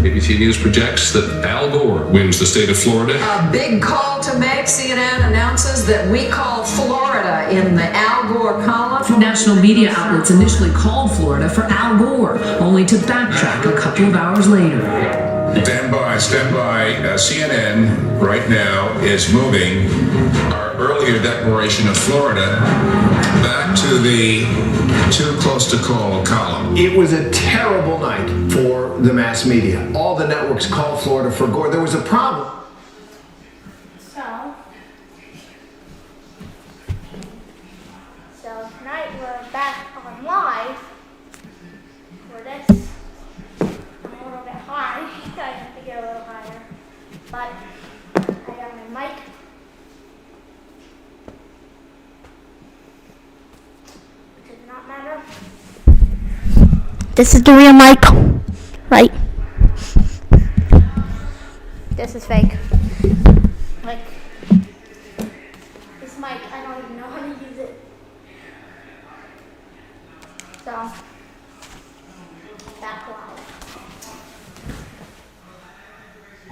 ABC News projects that Al Gore wins the state of Florida. A big call to make. CNN announces that we call Florida in the Al Gore column. National media outlets initially called Florida for Al Gore, only to backtrack a couple of hours later. Stand by. CNN right now is moving our earlier declaration of Florida back to the too close to call column. It was a terrible night for the mass media. All the networks called Florida for Gore. There was a problem. So tonight we're back on live for this. I'm a little bit high. I have to get a little higher. But I got my mic. It does not matter. This is the real mic, right? This is fake. Like, this mic, I don't even know how to use it. So, that's loud.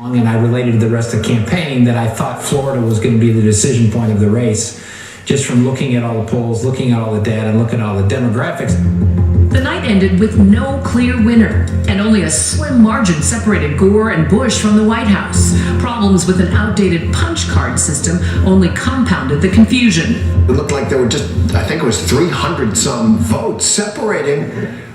And I related to the rest of the campaign that I thought Florida was going to be the decision point of the race, just from looking at all the polls, looking at all the data, and looking at all the demographics. The night ended with no clear winner, and only a slim margin separated Gore and Bush from the White House. Problems with an outdated punch card system only compounded the confusion. It looked like there were just, I think it was 300 some votes separating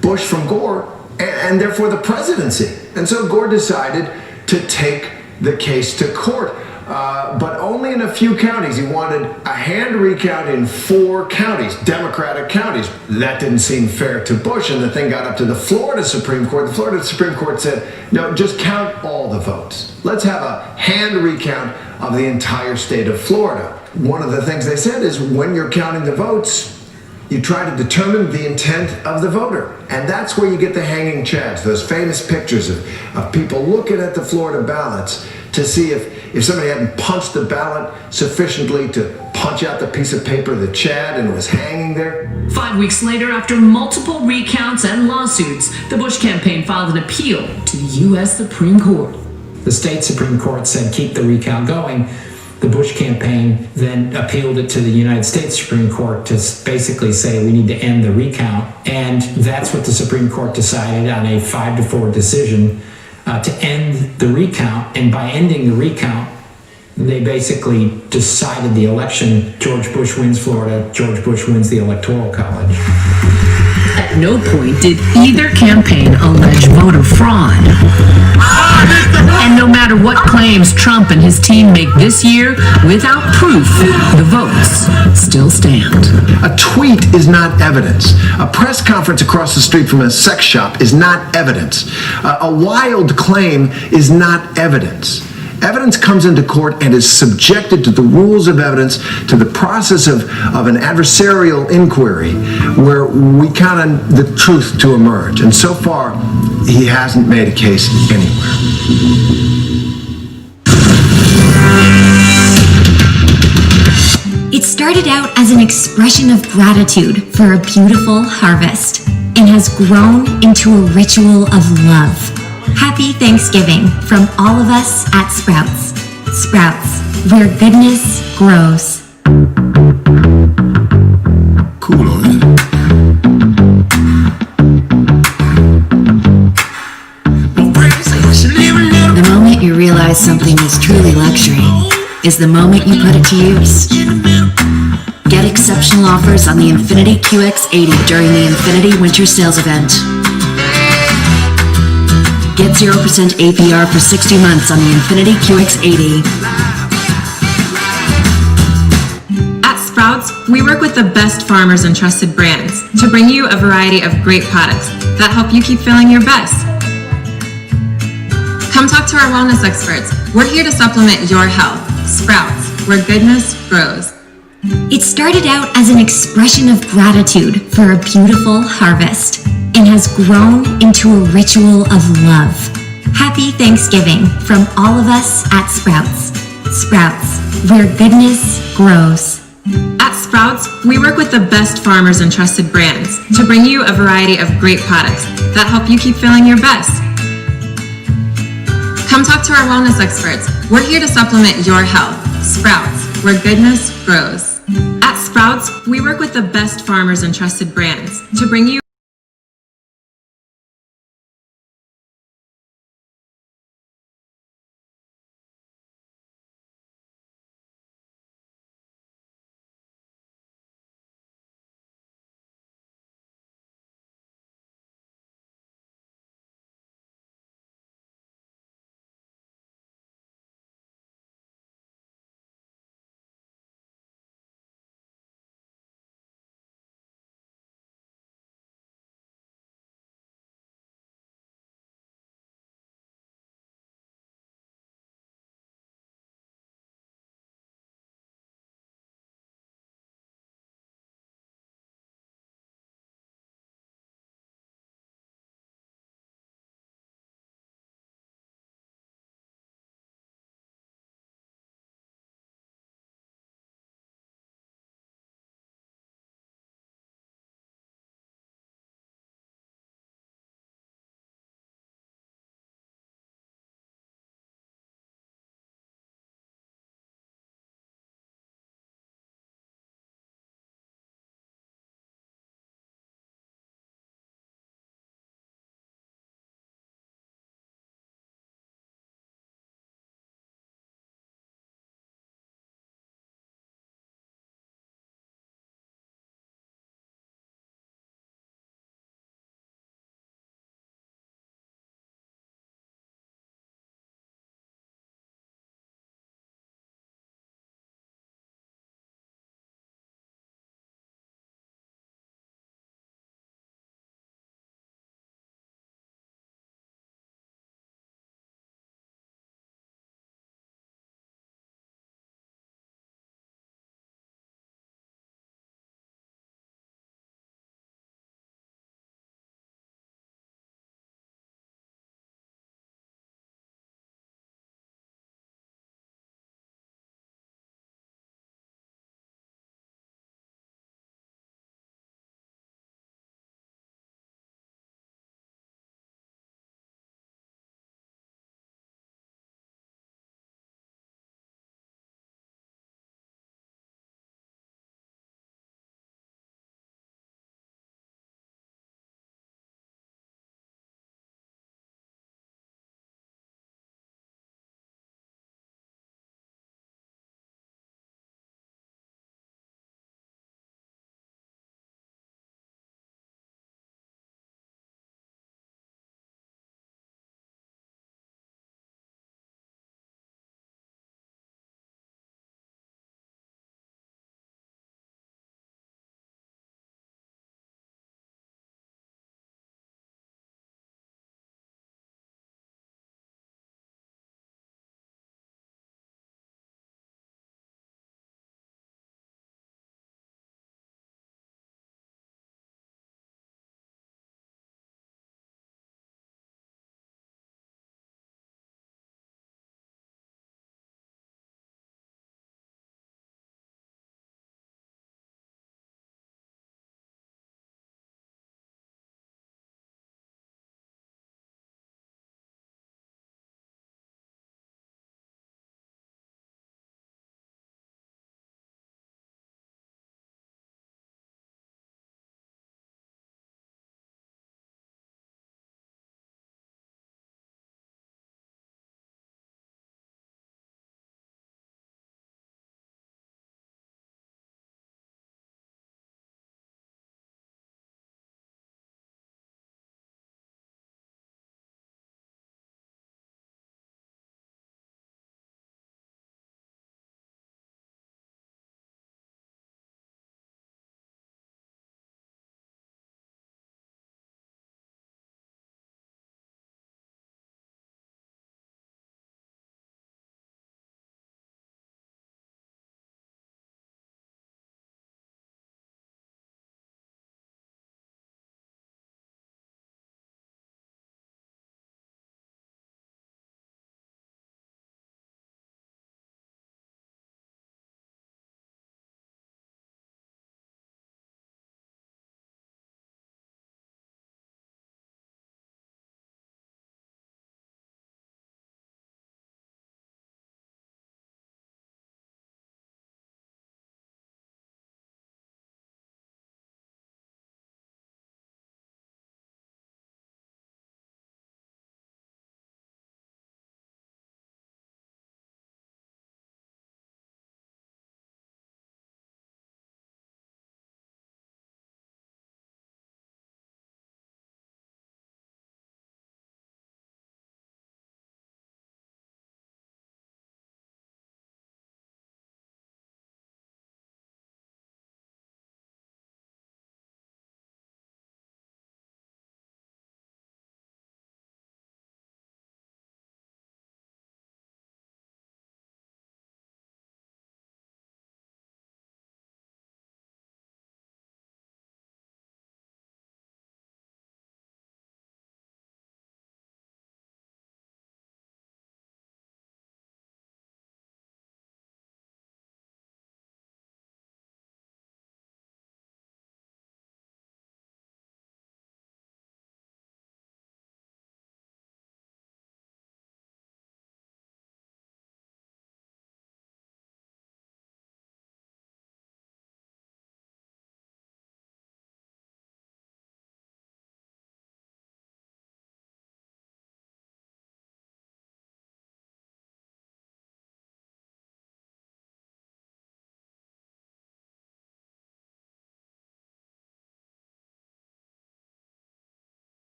Bush from Gore and therefore the presidency. And so Gore decided to take the case to court. But only in a few counties. He wanted a hand recount in 4 counties, Democratic counties. That didn't seem fair to Bush, and the thing got up to the Florida Supreme Court. The Florida Supreme Court said, no, just count all the votes. Let's have a hand recount of the entire state of Florida. One of the things they said is when you're counting the votes, you try to determine the intent of the voter. And that's where you get the hanging chads, those famous pictures of people looking at the Florida ballots to see if somebody hadn't punched the ballot sufficiently to punch out the piece of paper, the chad, and it was hanging there. 5 weeks later, after multiple recounts and lawsuits, the Bush campaign filed an appeal to the U.S. Supreme Court. The state Supreme Court said keep the recount going. The Bush campaign then appealed it to the United States Supreme Court to basically say we need to end the recount. And that's what the Supreme Court decided on a 5-4 decision to end the recount. And by ending the recount, they basically decided the election. George Bush wins Florida. George Bush wins the Electoral College. At no point did either campaign allege voter fraud. And no matter what claims Trump and his team make this year, without proof, the votes still stand. A tweet is not evidence. A press conference across the street from a sex shop is not evidence. A wild claim is not evidence. Evidence comes into court and is subjected to the rules of evidence, to the process of an adversarial inquiry where we count on the truth to emerge. And so far, he hasn't made a case anywhere. It started out as an expression of gratitude for a beautiful harvest and has grown into a ritual of love. Happy Thanksgiving from all of us at Sprouts. Sprouts, where goodness grows. Cool on it. The moment you realize something is truly luxury is the moment you put it to use. Get exceptional offers on the Infiniti QX80 during the Infiniti Winter Sales Event. Get 0% APR for 60 months on the Infiniti QX80. At Sprouts, we work with the best farmers and trusted brands to bring you a variety of great products that help you keep feeling your best. Come talk to our wellness experts. We're here to supplement your health. Sprouts, where goodness grows. It started out as an expression of gratitude for a beautiful harvest and has grown into a ritual of love. Happy Thanksgiving from all of us at Sprouts. Sprouts, where goodness grows. At Sprouts, we work with the best farmers and trusted brands to bring you a variety of great products that help you keep feeling your best. Come talk to our wellness experts. We're here to supplement your health. Sprouts, where goodness grows. At Sprouts, we work with the best farmers and trusted brands to bring you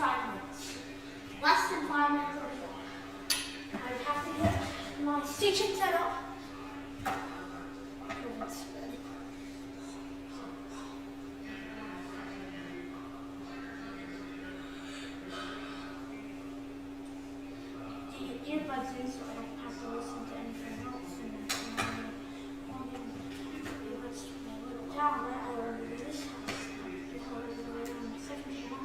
5 minutes. Less than 5 minutes or so. I have to get my station set up. Earbuds in so I don't have to listen to anything else. And then earbuds to my little tablet or this house. Before I go on the second channel,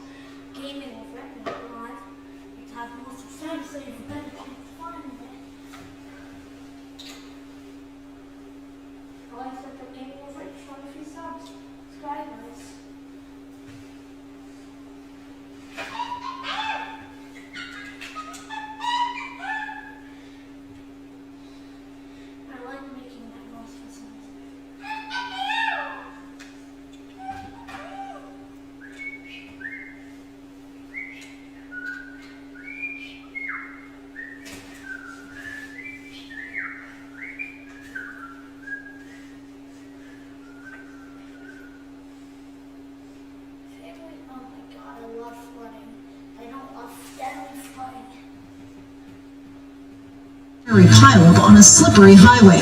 gaming over it, not live. It's have most of the time, so you better keep finding it. I set the gaming over it, show a few subs. Subscribe, guys. I like making that noise for some reason. Oh my god, I love flooding. I don't love deadly flooding. Pileup on a slippery highway.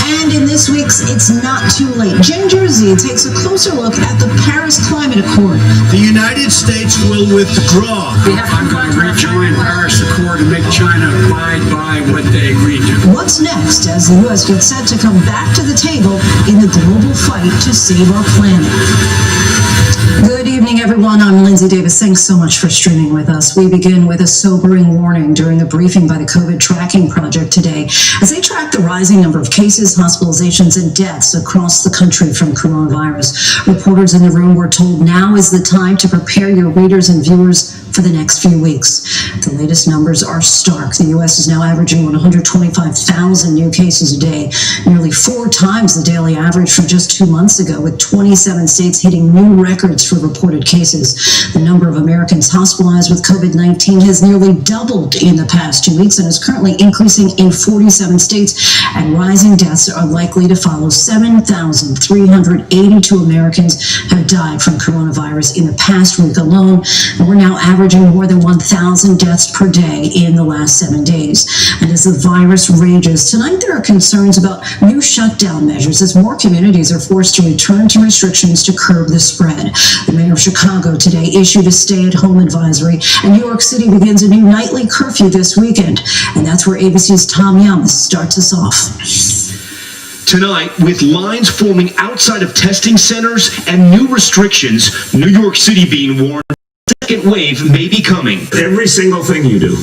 And in this week's It's Not Too Late, Jen Jersey takes a closer look at the Paris Climate Accord. The United States will withdraw. I'm going to rejoin Paris Accord and make China abide by what they agreed to. What's next as the U.S. gets set to come back to the table in the global fight to save our planet? Good evening, everyone. I'm Lindsay Davis. Thanks so much for streaming with us. We begin with a sobering warning during a briefing by the COVID Tracking Project today as they track the rising number of cases, hospitalizations, and deaths across the country from coronavirus. Reporters in the room were told now is the time to prepare your readers and viewers for the next few weeks. The latest numbers are stark. The U.S. is now averaging 125,000 new cases a day, nearly 4 times the daily average from just 2 months ago, with 27 states hitting new records for reported cases. The number of Americans hospitalized with COVID-19 has nearly doubled in the past 2 weeks and is currently increasing in 47 states, and rising deaths are likely to follow. 7,382 Americans have died from coronavirus in the past week alone, and we're now averaging more than 1,000 deaths per day in the last 7 days. And as the virus rages, tonight there are concerns about new shutdown measures as more communities are forced to return to restrictions to curb the spread. The mayor of Chicago today issued a stay-at-home advisory, and New York City begins a new nightly curfew this weekend. And that's where ABC's Tom Young starts us off. Tonight, with lines forming outside of testing centers and new restrictions, New York City being warned second wave may be coming. Every single thing you do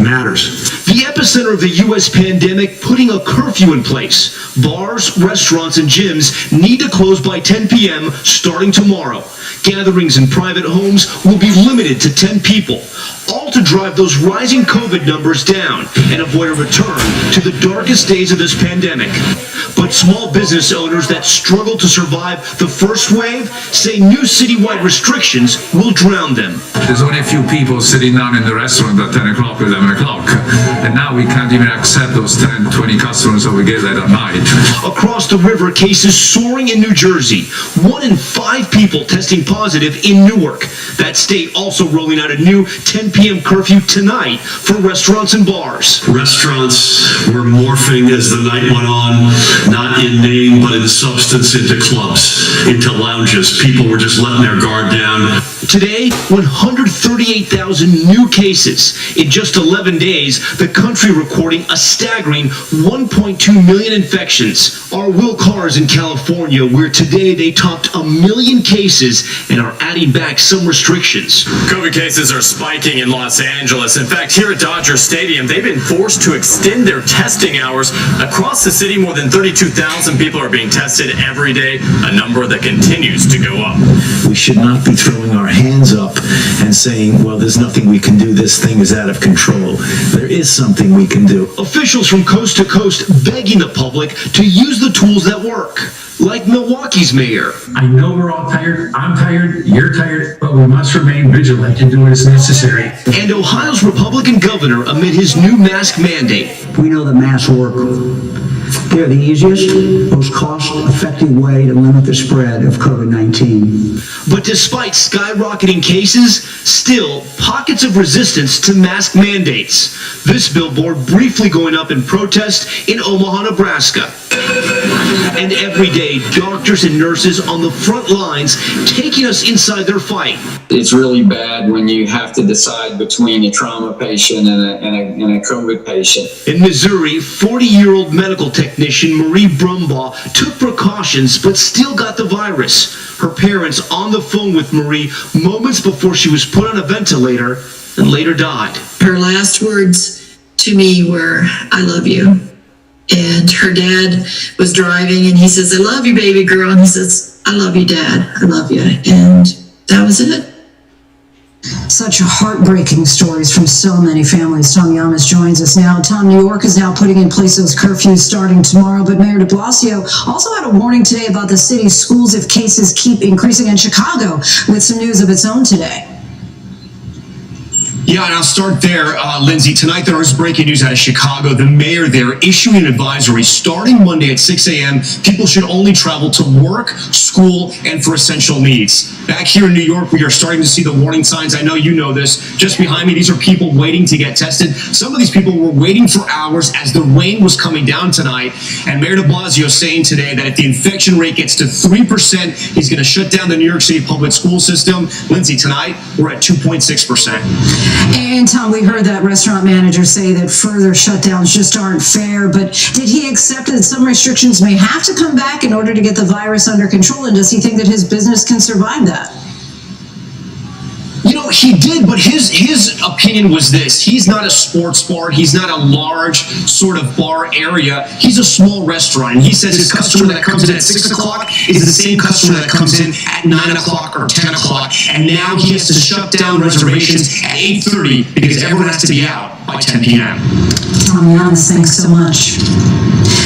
matters. The epicenter of the U.S. pandemic putting a curfew in place. Bars, restaurants, and gyms need to close by 10 p.m. starting tomorrow. Gatherings in private homes will be limited to 10 people, all to drive those rising COVID numbers down and avoid a return to the darkest days of this pandemic. But small business owners that struggle to survive the first wave say new citywide restrictions will drown them. There's only a few people sitting down in the restaurant at 10 o'clock or 11 o'clock. And now we can't even accept those 10, 20 customers that we get at night. Across the river, cases soaring in New Jersey. 1 in 5 people testing positive in Newark. That state also rolling out a new 10 p.m. curfew tonight for restaurants and bars. Restaurants were morphing as the night went on, not in name but in substance, into clubs, into lounges. People were just letting their guard down. Today, 138,000 new cases. In just 11 days, the country recording a staggering 1.2 million infections. Our Will Carr's in California, where today they topped 1 million cases and are adding back some restrictions. COVID cases are spiking in Los Angeles. In fact, here at Dodger Stadium, they've been forced to extend their testing hours. Across the city, more than 32,000 people are being tested every day, a number that continues to go up. We should not be throwing our hands up and saying, well, there's nothing we can do. This thing is out of control. There is something we can do. Officials from coast to coast begging the public to use the tools that work, like Milwaukee's mayor. I know we're all tired. I'm tired. You're tired. But we must remain vigilant and do what is necessary. And Ohio's Republican governor amid his new mask mandate. We know that masks work. They're the easiest, most cost-effective way to limit the spread of COVID-19. But despite skyrocketing cases, still pockets of resistance to mask mandates. This billboard briefly going up in protest in Omaha, Nebraska. And every day, doctors and nurses on the front lines taking us inside their fight. It's really bad when you have to decide between a trauma patient and a COVID patient. In Missouri, 40-year-old medical technician Marie Brumbaugh took precautions but still got the virus. Her parents on the phone with Marie moments before she was put on a ventilator and later died. Her last words to me were, "I love you." And her dad was driving and he says, "I love you, baby girl." And he says, "I love you, Dad. I love you." And that was it. Such heartbreaking stories from so many families. Tom Yamas joins us now. Tom, New York is now putting in place those curfews starting tomorrow, but Mayor de Blasio also had a warning today about the city's schools if cases keep increasing in Chicago, with some news of its own today. Yeah, and I'll start there, Lindsay. Tonight there is breaking news out of Chicago. The mayor there issuing an advisory starting Monday at 6 a.m. People should only travel to work, school, and for essential needs. Back here in New York, we are starting to see the warning signs. I know you know this. Just behind me, these are people waiting to get tested. Some of these people were waiting for hours as the rain was coming down tonight. And Mayor de Blasio saying today that if the infection rate gets to 3%, he's going to shut down the New York City public school system. Lindsay, tonight we're at 2.6%. And Tom, we heard that restaurant manager say that further shutdowns just aren't fair, but did he accept that some restrictions may have to come back in order to get the virus under control, and does he think that his business can survive that? You know, he did, but his opinion was this. He's not a sports bar. He's not a large sort of bar area. He's a small restaurant. And he says his customer that comes in at 6 o'clock is the same customer that comes in at 9 o'clock or 10 o'clock. And now he has to shut down reservations at 8:30 because everyone has to be out by 10 p.m. Tom Yamas, thanks so much.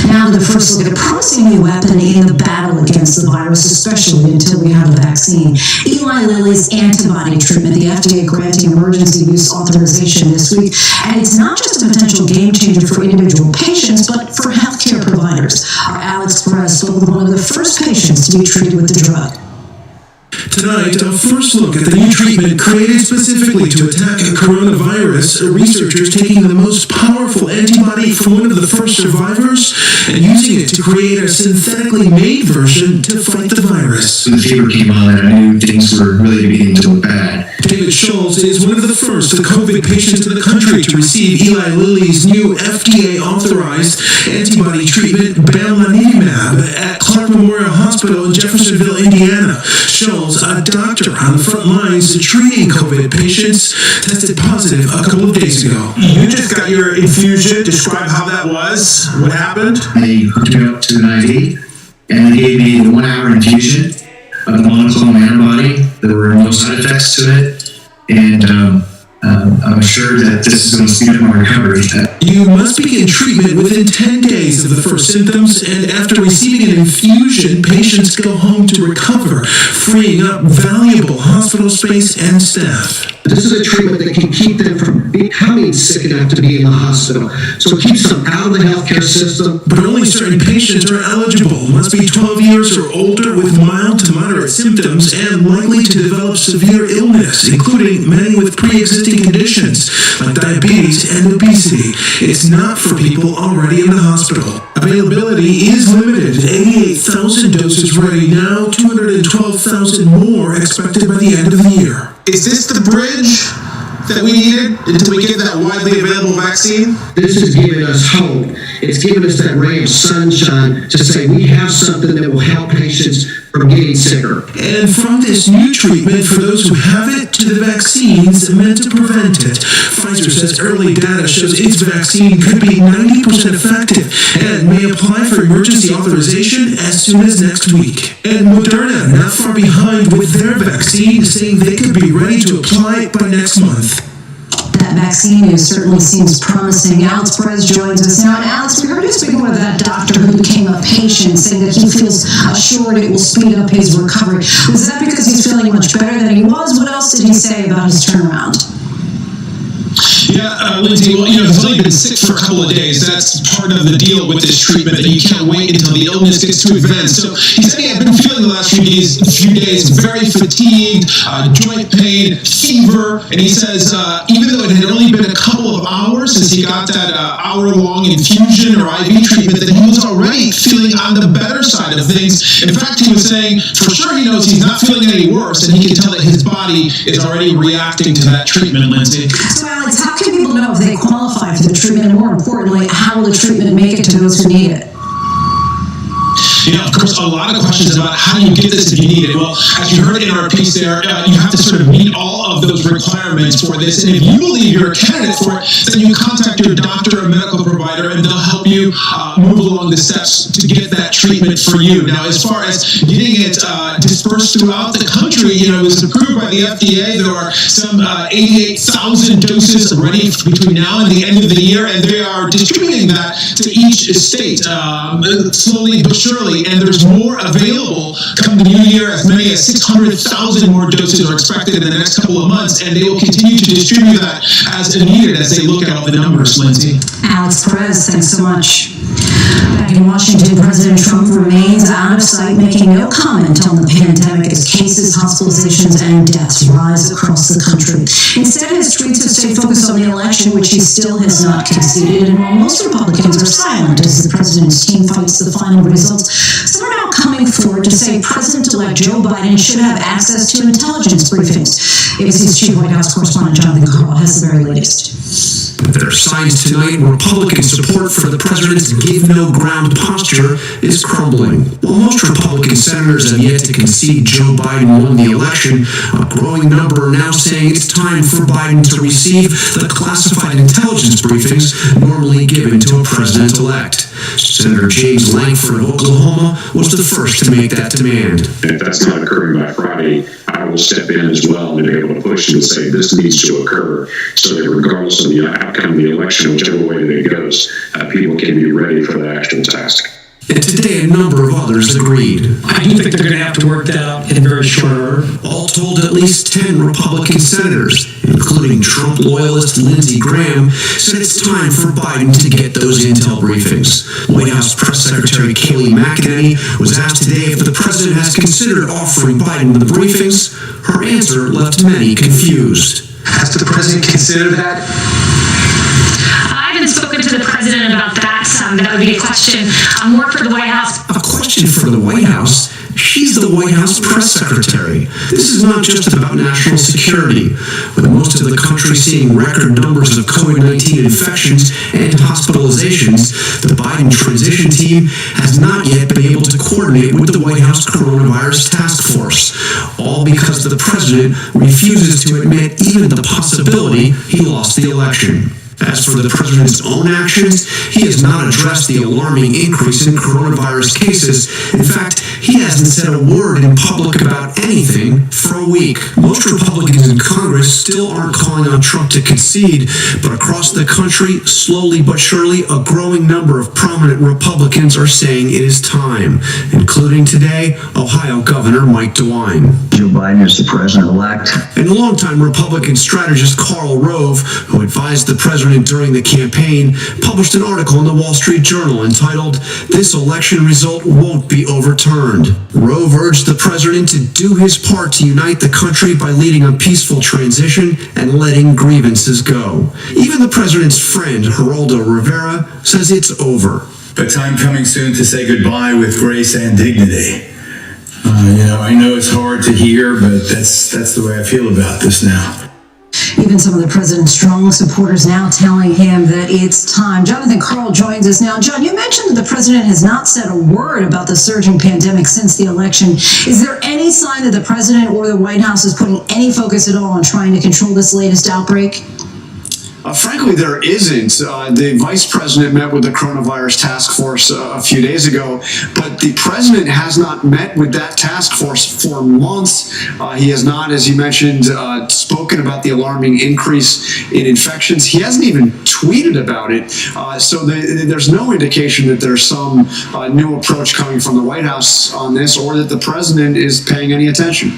Now to the first look at a promising new weapon in the battle against the virus, especially until we have a vaccine. Eli Lilly's antibody treatment, the FDA granting emergency use authorization this week. And it's not just a potential game changer for individual patients, but for healthcare providers. Our Alex Perez spoke with one of the first patients to be treated with the drug. Tonight, a first look at the new treatment created specifically to attack coronavirus. Researchers taking the most powerful antibody from one of the first survivors and using it to create a synthetically made version to fight the virus. When the fever came on, I knew things were really beginning to look bad. David Schultz is one of the first COVID patients in the country to receive Eli Lilly's new FDA-authorized antibody treatment, bamlanivimab, at Clark Memorial Hospital in Jeffersonville, Indiana. Schultz, a doctor on the front lines treating COVID patients, tested positive a couple of days ago. You just got your infusion. Describe how that was. What happened? They hooked me up to an IV, and they gave me the 1-hour infusion of the monoclonal antibody. There were no side effects to it, and I'm sure that this is going to speed up my recovery. You must begin treatment within 10 days of the first symptoms, and after receiving an infusion, patients go home to recover, freeing up valuable hospital space and staff. This is a treatment that can keep them from becoming sick enough to be in the hospital. So it keeps them out of the healthcare system. But only certain patients are eligible. Must be 12 years or older with mild to moderate symptoms and likely to develop severe illness, including many with pre-existing conditions like diabetes and obesity. It's not for people already in the hospital. Availability is limited. 88,000 doses ready now, 212,000 more expected by the end of the year. Is this the bridge that we needed until we get that widely available vaccine? This has given us hope. It's given us that ray of sunshine to say we have something that will help patients from getting sicker. And from this new treatment, for those who have it, to the vaccines meant to prevent it. Pfizer says early data shows its vaccine could be 90% effective and may apply for emergency authorization as soon as next week. And Moderna, not far behind with their vaccine, saying they could be ready to apply by next month. That vaccine news certainly seems promising. Alex Perez joins us now. And Alex, we heard you speaking with that doctor who became a patient, saying that he feels assured it will speed up his recovery. Was that because he's feeling much better than he was? What else did he say about his turnaround? Yeah, Lindsay, well, he's only been sick for a couple of days. That's part of the deal with this treatment, that you can't wait until the illness gets too advanced. So he said he had been feeling the last few days very fatigued, joint pain, fever, and he says even though it had only been a couple of hours since he got that hour-long infusion or IV treatment, that he was already feeling on the better side of things. In fact, he was saying for sure he knows he's not feeling any worse, and he can tell that his body is already reacting to that treatment, Lindsay. So, Alex, how can people know if they qualify for the treatment, and more importantly, how will the treatment make it to those who need it? Of course, a lot of questions about how you get this if you need it. Well, as you heard in our piece there, you have to sort of meet all of those requirements for this. And if you believe you're a candidate for it, then you contact your doctor or medical provider, and they'll help you move along the steps to get that treatment for you. Now, as far as getting it dispersed throughout the country, it was approved by the FDA. There are some 88,000 doses ready between now and the end of the year, and they are distributing that to each state slowly but surely. And there's more available come the new year. As many as 600,000 more doses are expected in the next couple of months, and they will continue to distribute that as needed as they look at all the numbers, Lindsay. Alex Perez, thanks so much. Back in Washington, President Trump remains out of sight, making no comment on the pandemic as cases, hospitalizations, and deaths rise across the country. Instead, his tweets have stayed focused on the election, which he still has not conceded. And while most Republicans are silent as the president's team fights the final results, some are now coming forward to say President-elect Joe Biden should have access to intelligence briefings. ABC's Chief White House correspondent Jonathan Carl has the very latest. But there are signs tonight Republican support for the president's give no ground posture is crumbling. While most Republican senators have yet to concede Joe Biden won the election, a growing number are now saying it's time for Biden to receive the classified intelligence briefings normally given to a president-elect. Senator James Lankford of Oklahoma was the first to make that demand. If that's not occurring by Friday, I will step in as well and be able to push and say this needs to occur so that regardless of the outcome of the election, whichever way that it goes, people can be ready for the actual task. And today, a number of others agreed. I do think they're going to have to work that out in very short order. All told, at least 10 Republican senators, including Trump loyalist Lindsey Graham, said it's time for Biden to get those intel briefings. White House Press Secretary Kayleigh McEnany was asked today if the president has considered offering Biden the briefings. Her answer left many confused. Has the president considered that? I haven't spoken to the president about that. That would be a question more for the White House. A question for the White House? She's the White House press secretary. This is not just about national security. With most of the country seeing record numbers of COVID-19 infections and hospitalizations, the Biden transition team has not yet been able to coordinate with the White House coronavirus task force, all because the president refuses to admit even the possibility he lost the election. As for the president's own actions, he has not addressed the alarming increase in coronavirus cases. In fact, he hasn't said a word in public about anything for a week. Most Republicans in Congress still aren't calling on Trump to concede, but across the country, slowly but surely, a growing number of prominent Republicans are saying it is time, including today, Ohio Governor Mike DeWine. Joe Biden is the president-elect. And longtime Republican strategist Karl Rove, who advised the president during the campaign, published an article in the Wall Street Journal entitled, "This election result won't be overturned." Rove urged the president to do his part to unite the country by leading a peaceful transition and letting grievances go. Even the president's friend, Geraldo Rivera, says it's over. But time coming soon to say goodbye with grace and dignity. I know it's hard to hear, but that's the way I feel about this now. Even some of the president's strong supporters now telling him that it's time. Jonathan Carl joins us now. John, you mentioned that the president has not said a word about the surging pandemic since the election. Is there any sign that the president or the White House is putting any focus at all on trying to control this latest outbreak? Frankly, there isn't. The vice president met with the coronavirus task force a few days ago, but the president has not met with that task force for months. He has not, as you mentioned, spoken about the alarming increase in infections. He hasn't even tweeted about it. So there's no indication that there's some new approach coming from the White House on this, or that the president is paying any attention.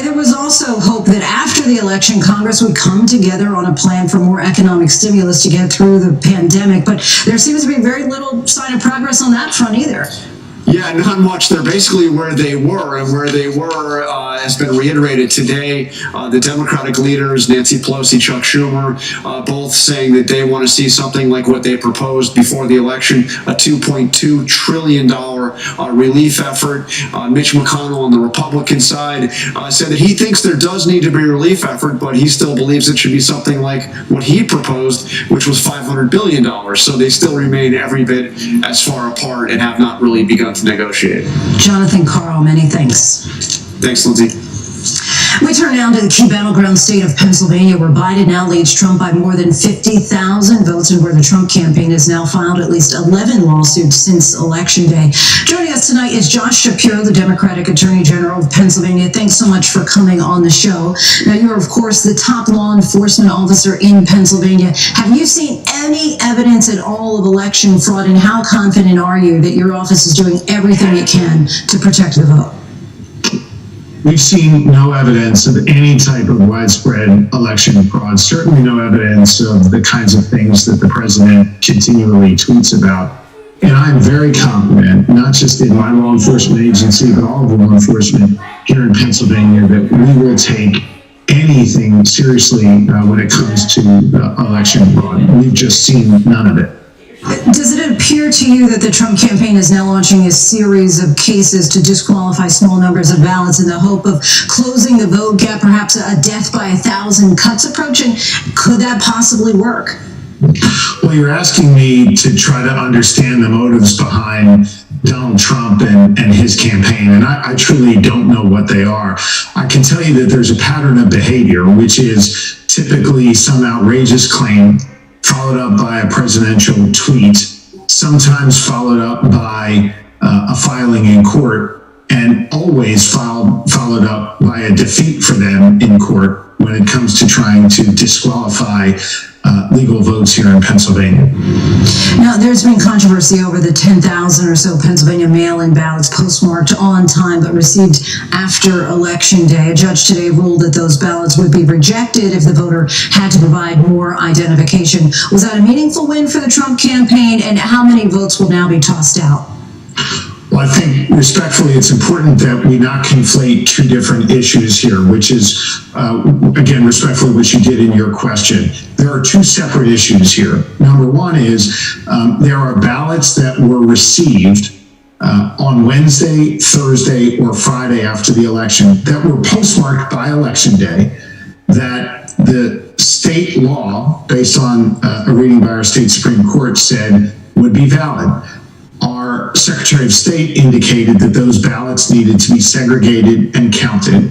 There was also hope that after the election, Congress would come together on a plan for more economic stimulus to get through the pandemic, but there seems to be very little sign of progress on that front either. Yeah, not much. They're basically where they were, and where they were has been reiterated today. The Democratic leaders, Nancy Pelosi, Chuck Schumer, both saying that they want to see something like what they proposed before the election, a $2.2 trillion relief effort. Mitch McConnell on the Republican side said that he thinks there does need to be a relief effort, but he still believes it should be something like what he proposed, which was $500 billion. So they still remain every bit as far apart and have not really begun to negotiate. Jonathan Carl, many thanks. Thanks, Lindsay. We turn now to the key battleground state of Pennsylvania, where Biden now leads Trump by more than 50,000 votes, and where the Trump campaign has now filed at least 11 lawsuits since Election Day. Joining us tonight is Josh Shapiro, the Democratic Attorney General of Pennsylvania. Thanks so much for coming on the show. Now, you're, of course, the top law enforcement officer in Pennsylvania. Have you seen any evidence at all of election fraud, and how confident are you that your office is doing everything it can to protect the vote? We've seen no evidence of any type of widespread election fraud, certainly no evidence of the kinds of things that the president continually tweets about. And I'm very confident, not just in my law enforcement agency, but all of law enforcement here in Pennsylvania, that we will take anything seriously when it comes to election fraud. We've just seen none of it. Does it appear to you that the Trump campaign is now launching a series of cases to disqualify small numbers of ballots in the hope of closing the vote gap, perhaps a death by 1,000 cuts approach? And could that possibly work? Well, you're asking me to try to understand the motives behind Donald Trump and his campaign, and I truly don't know what they are. I can tell you that there's a pattern of behavior, which is typically some outrageous claim followed up by a presidential tweet, sometimes followed up by a filing in court, and always followed up by a defeat for them in court when it comes to trying to disqualify legal votes here in Pennsylvania. Now, there's been controversy over the 10,000 or so Pennsylvania mail-in ballots postmarked on time but received after Election Day. A judge today ruled that those ballots would be rejected if the voter had to provide more identification. Was that a meaningful win for the Trump campaign, and how many votes will now be tossed out? Well, I think respectfully, it's important that we not conflate two different issues here, which is, again, respectfully, what you did in your question. There are two separate issues here. Number one is there are ballots that were received on Wednesday, Thursday, or Friday after the election that were postmarked by Election Day that the state law, based on a reading by our state Supreme Court, said would be valid. Our Secretary of State indicated that those ballots needed to be segregated and counted.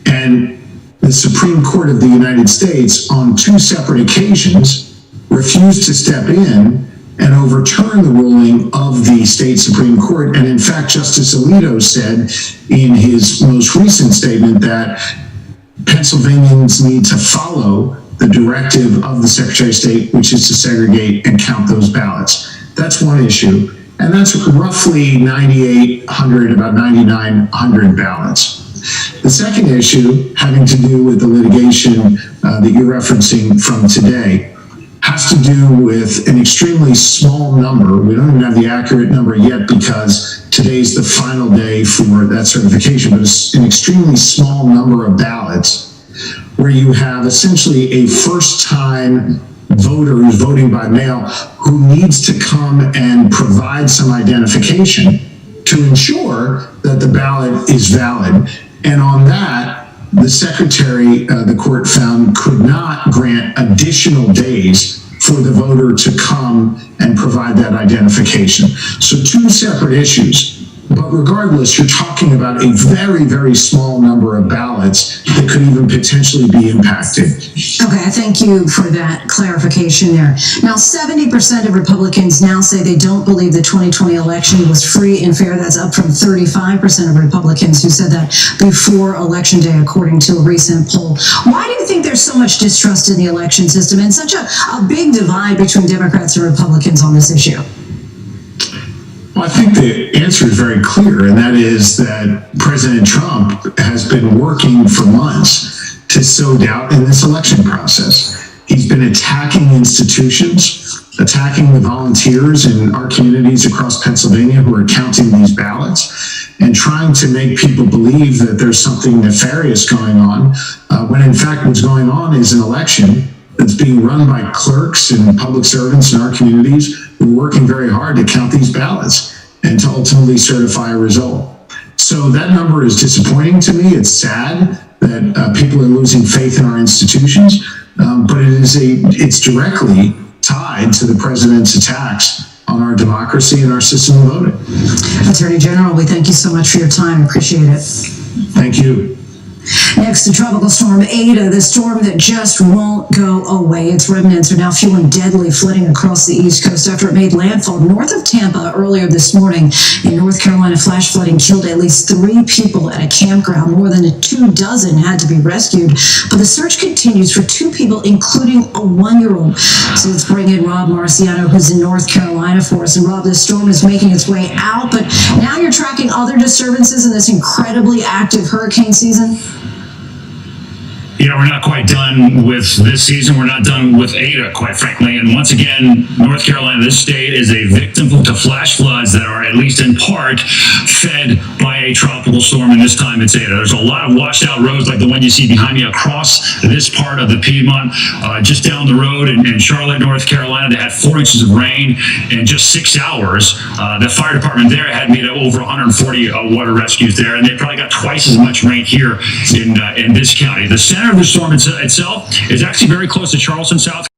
And the Supreme Court of the United States, on two separate occasions, refused to step in and overturn the ruling of the state Supreme Court. And in fact, Justice Alito said in his most recent statement that Pennsylvanians need to follow the directive of the Secretary of State, which is to segregate and count those ballots. That's one issue. And that's roughly 9,800, about 9,900 ballots. The second issue, having to do with the litigation that you're referencing from today, has to do with an extremely small number. We don't even have the accurate number yet because today's the final day for that certification, but it's an extremely small number of ballots where you have essentially a first-time voter who's voting by mail who needs to come and provide some identification to ensure that the ballot is valid. And on that, the secretary, the court found, could not grant additional days for the voter to come and provide that identification. So two separate issues. But regardless, you're talking about a very, very small number of ballots that could even potentially be impacted. Okay, thank you for that clarification there. Now, 70% of Republicans now say they don't believe the 2020 election was free and fair. That's up from 35% of Republicans who said that before Election Day, according to a recent poll. Why do you think there's so much distrust in the election system and such a big divide between Democrats and Republicans on this issue? Well, I think the answer is very clear, and that is that President Trump has been working for months to sow doubt in this election process. He's been been attacking institutions, attacking the volunteers in our communities across Pennsylvania who are counting these ballots, and trying to make people believe that there's something nefarious going on, when in fact what's going on is an election that's being run by clerks and public servants in our communities who are working very hard to count these ballots and to ultimately certify a result. So that number is disappointing to me. It's sad that people are losing faith in our institutions, but it's directly tied to the president's attacks on our democracy and our system of voting. Attorney General, we thank you so much for your time. Appreciate it. Thank you. Next, the tropical storm Ada, the storm that just won't go away. Its remnants are now fueling deadly flooding across the East Coast after it made landfall north of Tampa earlier this morning. In North Carolina, flash flooding killed at least 3 people at a campground. More than 24 had to be rescued. But the search continues for 2 people, including a 1-year-old. So let's bring in Rob Marciano, who's in North Carolina for us. And Rob, this storm is making its way out, but now you're tracking other disturbances in this incredibly active hurricane season. Yeah, we're not quite done with this season. We're not done with Ada, quite frankly. And once again, North Carolina, this state, is a victim to flash floods that are, at least in part, fed by a tropical storm, and this time it's Ada. There's a lot of washed out roads like the one you see behind me across this part of the Piedmont. Just down the road in Charlotte, North Carolina, they had 4 inches of rain in just 6 hours. The fire department there had made over 140 water rescues there, and they probably got twice as much rain here in this county. The center of the storm itself is actually very close to Charleston, South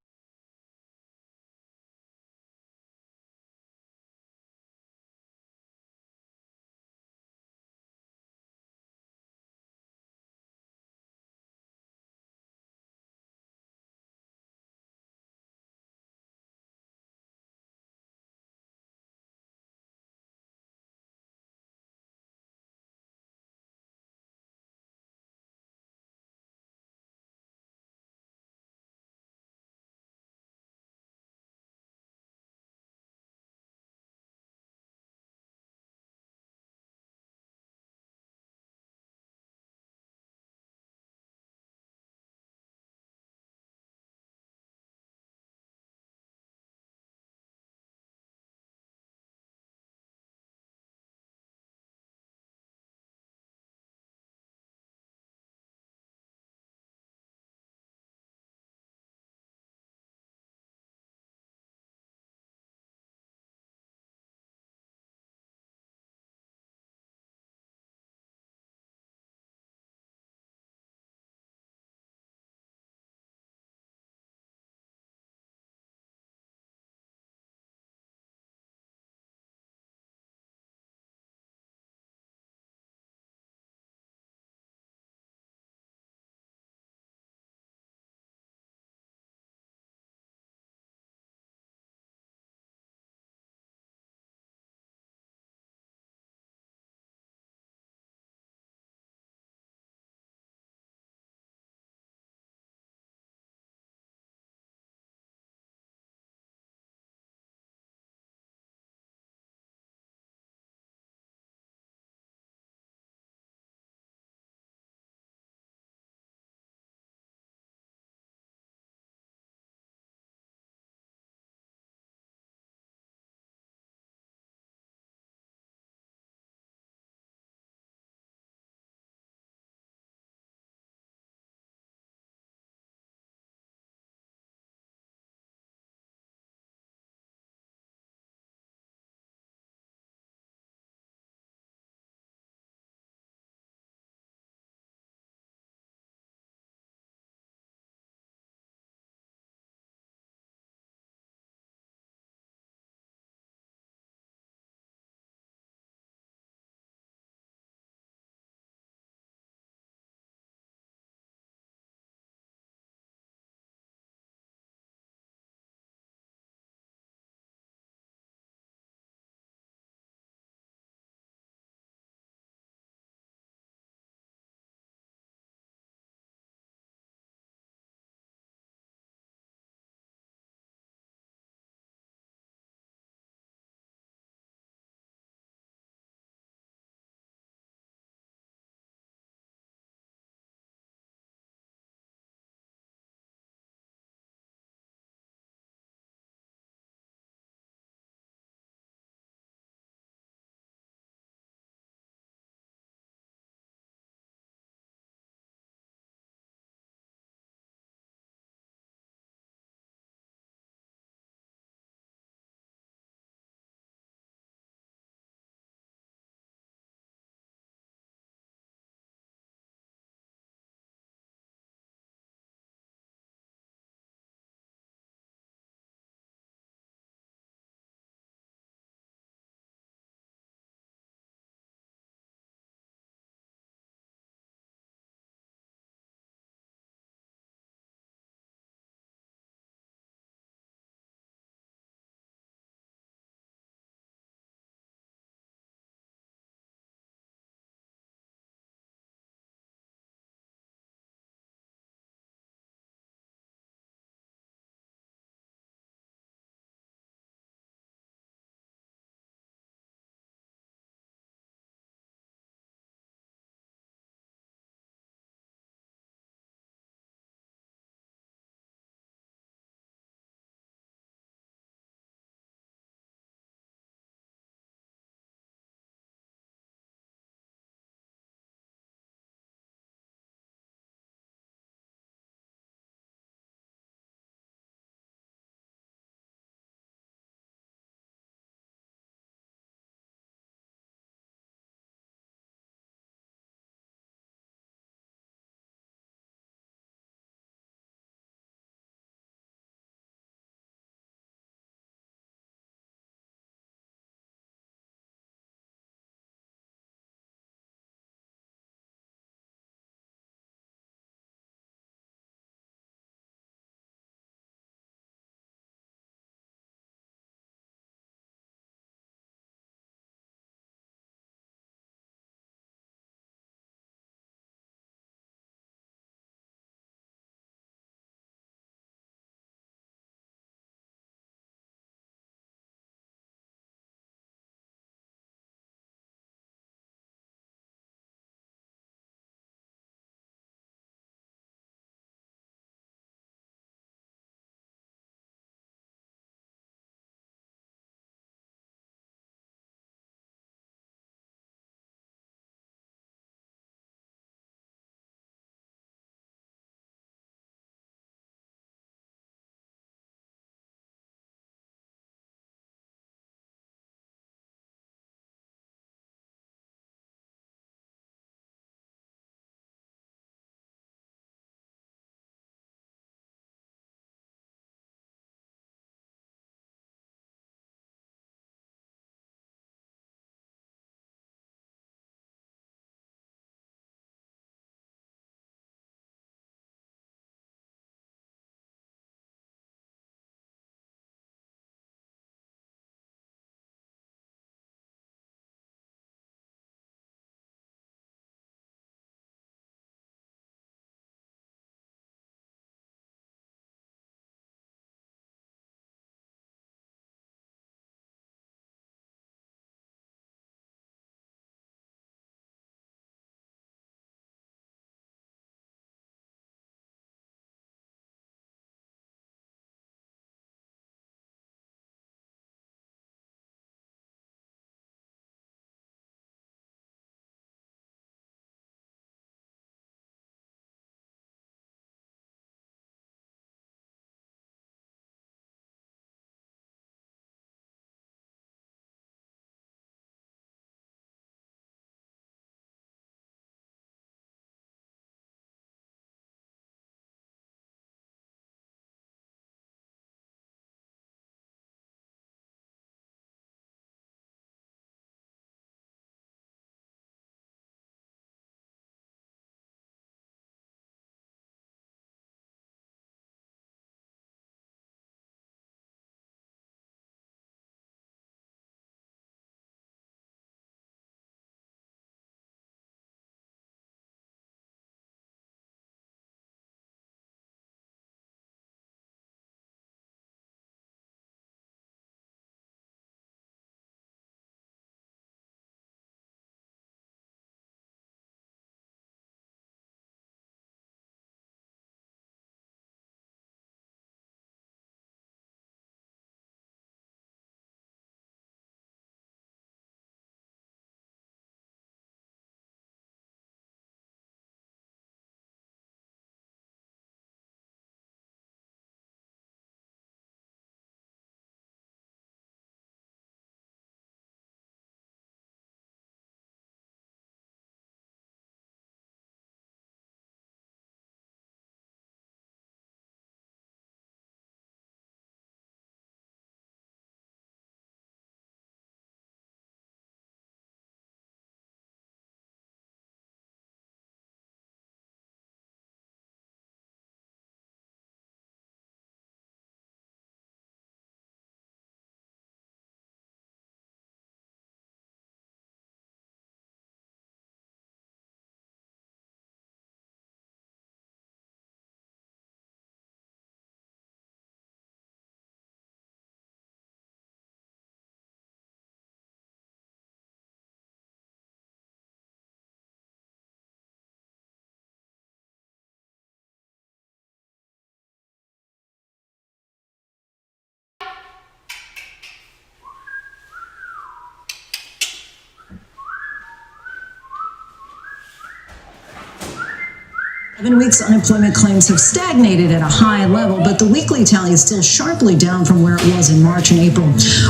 7 weeks unemployment claims have stagnated at a high level, but the weekly tally is still sharply down from where it was in March and April.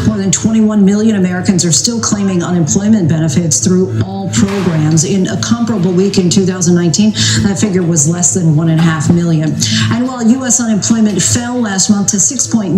More than 21 million Americans are still claiming unemployment benefits through all programs. In a comparable week in 2019, that figure was less than 1.5 million. And while U.S. unemployment fell last month to 6.9%,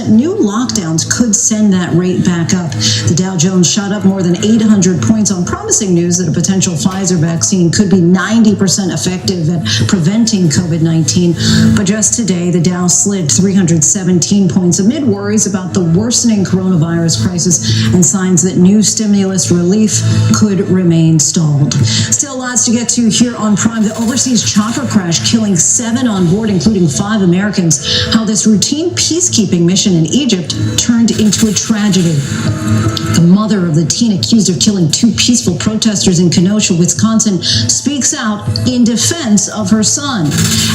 new lockdowns could send that rate back up. The Dow Jones shot up more than 800 points on promising news that a potential Pfizer vaccine could be 90% effective at preventing COVID-19. But just today, the Dow slid 317 points amid worries about the worsening coronavirus crisis and signs that new stimulus relief could remain stalled. Still lots to get to here on Prime. The overseas chopper crash killing 7 on board, including 5 Americans. How this routine peacekeeping mission in Egypt turned into a tragedy. The mother of the teen accused of killing 2 peaceful protesters in Kenosha, Wisconsin, speaks out in defense of her son.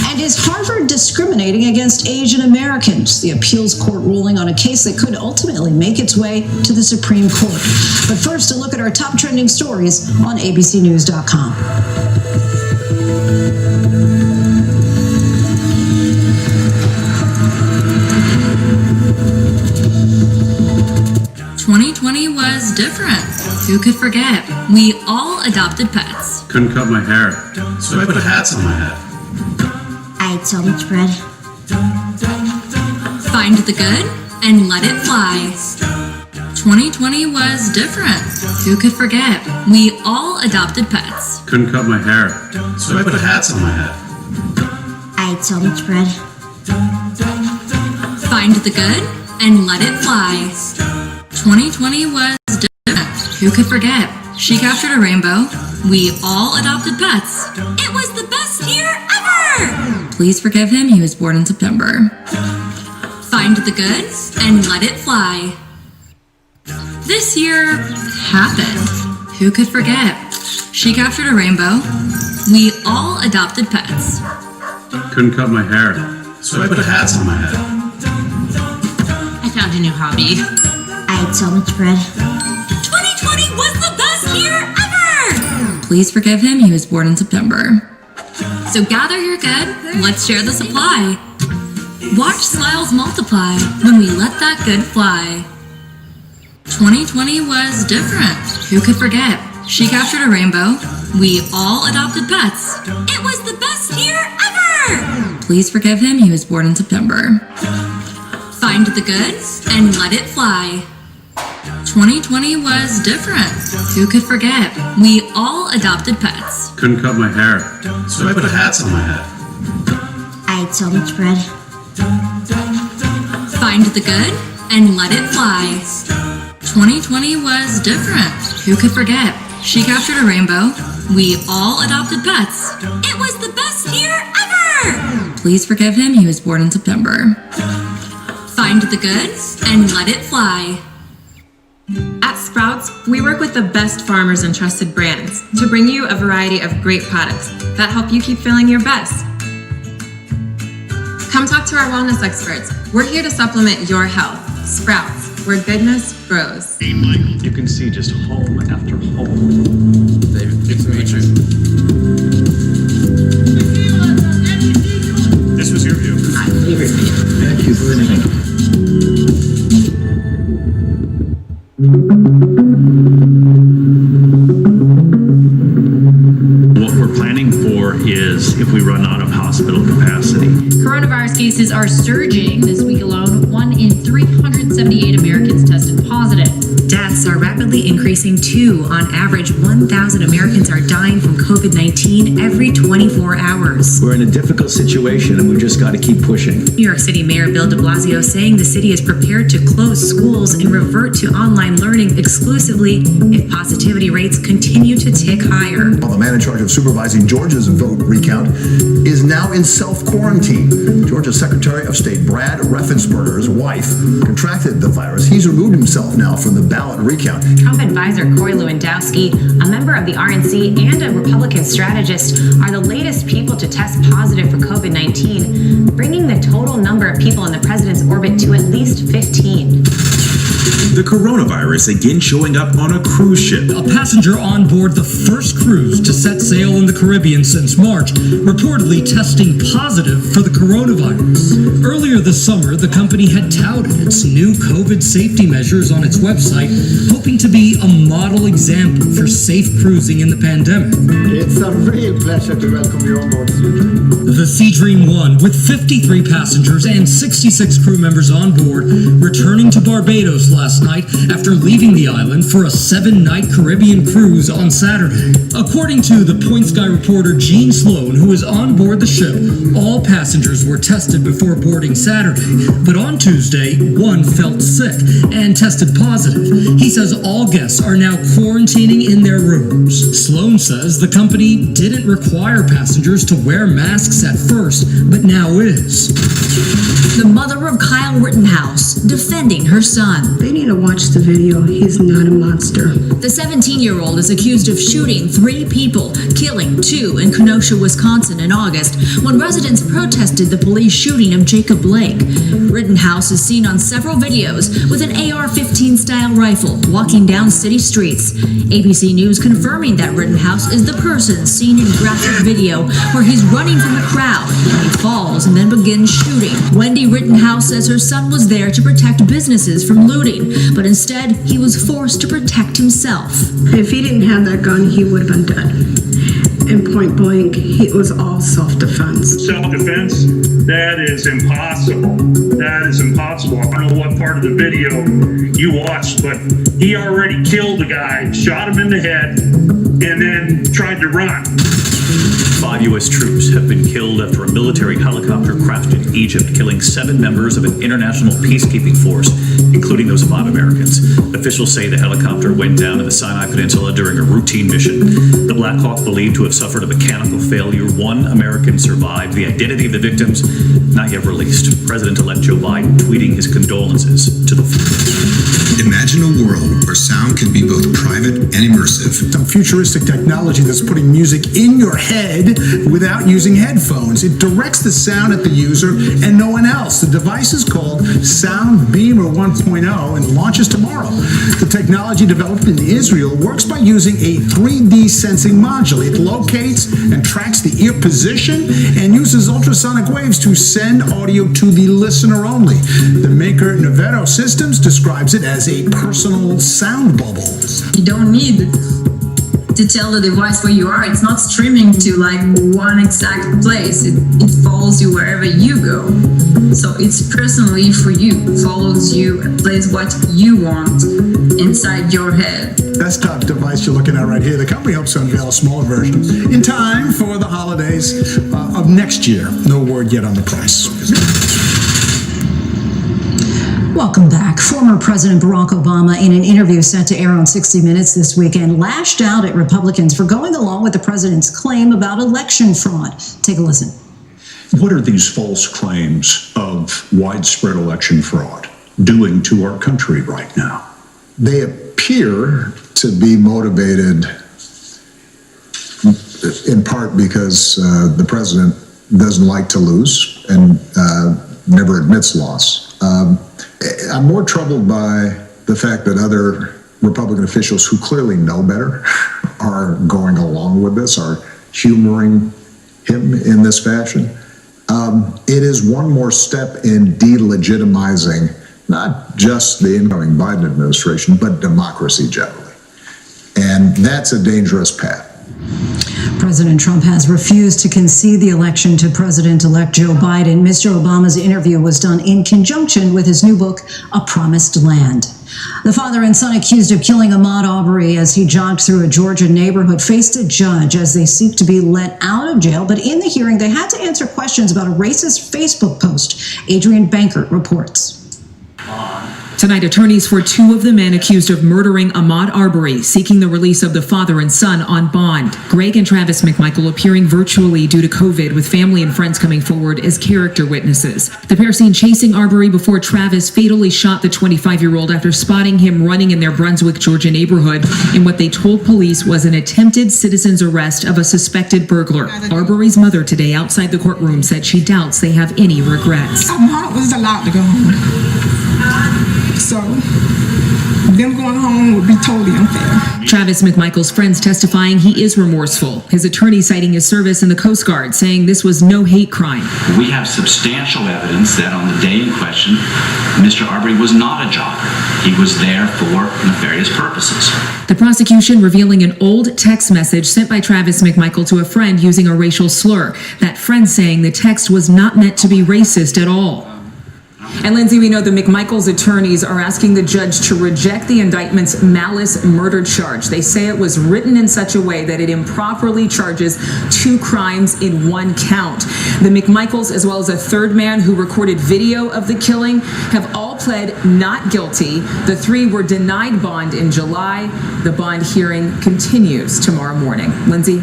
And is Harvard discriminating against Asian Americans? The appeals court ruling on a case that could ultimately make its way to the Supreme Court. But first, a look at our top trending stories on abcnews.com. "2020 was different. Who could forget? We all adopted pets. Couldn't cut my hair, so I put hats on my head. I ate so much bread. Find the good and let it fly. 2020 was different. Who could forget? We all adopted pets. Couldn't cut my hair, so I put hats on my head. I ate so much bread. Find the good and let it fly. 2020 was different. Who could forget? She captured a rainbow. We all adopted pets. It was the best year ever! Please forgive him, he was born in September. Find the good and let it fly. This year happened. Who could forget? She captured a rainbow. We all adopted pets. Couldn't cut my hair, so I put hats on my head. I found a new hobby. I ate so much bread. 2020 was the best year ever! Please forgive him, he was born in September. So gather your good, let's share the supply. Watch smiles multiply when we let that good fly. 2020 was different. Who could forget? She captured a rainbow. We all adopted pets. It was the best year ever! Please forgive him, he was born in September. Find the good and let it fly. 2020 was different. Who could forget? We all adopted pets. Couldn't cut my hair, so I put hats on my head. I ate so much bread. Find the good and let it fly. 2020 was different. Who could forget? She captured a rainbow. We all adopted pets. It was the best year ever! Please forgive him, he was born in September. Find the good and let it fly. At Sprouts, we work with the best farmers and trusted brands to bring you a variety of great products that help you keep feeling your best. Come talk to our wellness experts. We're here to supplement your health. Sprouts, where goodness grows. You can see just home after home. David, good to meet you. This was your view. My favorite view. Thank you for listening. What we're planning for is if we run out of hospital capacity. Coronavirus cases are surging. This week alone, 1 in 378 Americans tested positive. Deaths are rapidly increasing too. On average, 1,000 Americans are dying from COVID-19 every 24 hours. We're in a difficult situation and we've just got to keep pushing. New York City Mayor Bill de Blasio saying the city is prepared to close schools and revert to online learning exclusively if positivity rates continue to tick higher. The man in charge of supervising Georgia's vote recount is now in self-quarantine. Georgia's Secretary of State Brad Raffensperger's wife contracted the virus. He's removed himself now from the ballot recount. Trump advisor Corey Lewandowski, a member of the RNC and a Republican strategist, are the latest people to test positive for COVID-19, bringing the total number of people in the president's orbit to at least 15. the coronavirus again showing up on a cruise ship. A passenger on board the first cruise to set sail in the Caribbean since March reportedly testing positive for the coronavirus. Earlier this summer, the company had touted its new COVID safety measures on its website, hoping to be a model example for safe cruising in the pandemic. It's a real pleasure to welcome you on board Sea Dream. The Sea Dream 1, with 53 passengers and 66 crew members on board, returning to Barbados last night after leaving the island for a 7-night Caribbean cruise on Saturday. According to the Point Sky reporter Gene Sloan, who was on board the ship, all passengers were tested before boarding Saturday, but on Tuesday, one felt sick and tested positive. He says all guests are now quarantining in their rooms. Sloan says the company didn't require passengers to wear masks at first, but now is. The mother of Kyle Rittenhouse defending her son. They need to watch the video. He's not a monster. The 17-year-old is accused of shooting 3 people, killing 2 in Kenosha, Wisconsin in August when residents protested the police shooting of Jacob Blake. Rittenhouse is seen on several videos with an AR-15 style rifle walking down city streets. ABC News confirming that Rittenhouse is the person seen in graphic video where he's running from the crowd. He falls and then begins shooting. Wendy Rittenhouse says her son was there to protect businesses from looting, but instead he was forced to protect himself. If he didn't have that gun, he would have been dead. And point blank, it was all self-defense. Self-defense? That is impossible. That is impossible. I don't know what part of the video you watched, but he already killed the guy, shot him in the head, and then tried to run. 5 U.S. troops have been killed after a military helicopter crashed in Egypt, killing 7 members of an international peacekeeping force, including those 5 Americans. Officials say the helicopter went down in the Sinai Peninsula during a routine mission. The Black Hawk believed to have suffered a mechanical failure. 1 American survived. The identity of the victims not yet released. President-elect Joe Biden tweeting his condolences to the Imagine a world where sound can be both private and immersive. Some futuristic technology that's putting music in your head without using headphones. It directs the sound at the user and no one else. The device is called Sound Beamer 1.0 and launches tomorrow. The technology developed in Israel works by using a 3D sensing module. It locates and tracks the ear position and uses ultrasonic waves to send audio to the listener only. The maker Naveto Systems describes it as a personal sound bubble. You don't need to tell the device where you are. It's not streaming to like one exact place. It follows you wherever you go. So it's personally for you. Follows you and plays what you want inside your head. Desktop device you're looking at right here. The company hopes to unveil a smaller version in time for the holidays of next year. No word yet on the price. Welcome back. Former President Barack Obama, in an interview set to air on 60 Minutes this weekend, lashed out at Republicans for going along with the president's claim about election fraud. Take a listen. What are these false claims of widespread election fraud doing to our country right now? They appear to be motivated in part because the president doesn't like to lose and never admits loss. I'm more troubled by the fact that other Republican officials who clearly know better are going along with this, are humoring him in this fashion. It is one more step in delegitimizing not just the incoming Biden administration, but democracy generally. And that's a dangerous path. President Trump has refused to concede the election to President-elect Joe Biden. Mr. Obama's interview was done in conjunction with his new book, A Promised Land. The father and son accused of killing Ahmaud Arbery as he jogged through a Georgia neighborhood faced a judge as they seek to be let out of jail. But in the hearing, they had to answer questions about a racist Facebook post. Adrian Bankert reports. Tonight, attorneys for 2 of the men accused of murdering Ahmaud Arbery, seeking the release of the father and son on bond. Greg and Travis McMichael appearing virtually due to COVID, with family and friends coming forward as character witnesses. The pair seen chasing Arbery before Travis fatally shot the 25-year-old after spotting him running in their Brunswick, Georgia neighborhood in what they told police was an attempted citizen's arrest of a suspected burglar. Arbery's mother today outside the courtroom said she doubts they have any regrets. Ahmaud was allowed to go home. So them going home would be totally unfair. Travis McMichael's friends testifying he is remorseful. His attorney citing his service in the Coast Guard, saying this was no hate crime. We have substantial evidence that on the day in question, Mr. Arbery was not a jogger. He was there for nefarious purposes. The prosecution revealing an old text message sent by Travis McMichael to a friend using a racial slur. That friend saying the text was not meant to be racist at all. And Lindsay, we know the McMichaels' attorneys are asking the judge to reject the indictment's malice murder charge. They say it was written in such a way that it improperly charges 2 crimes in 1 count. The McMichaels, as well as a third man who recorded video of the killing, have all pled not guilty. The 3 were denied bond in July. The bond hearing continues tomorrow morning. Lindsay?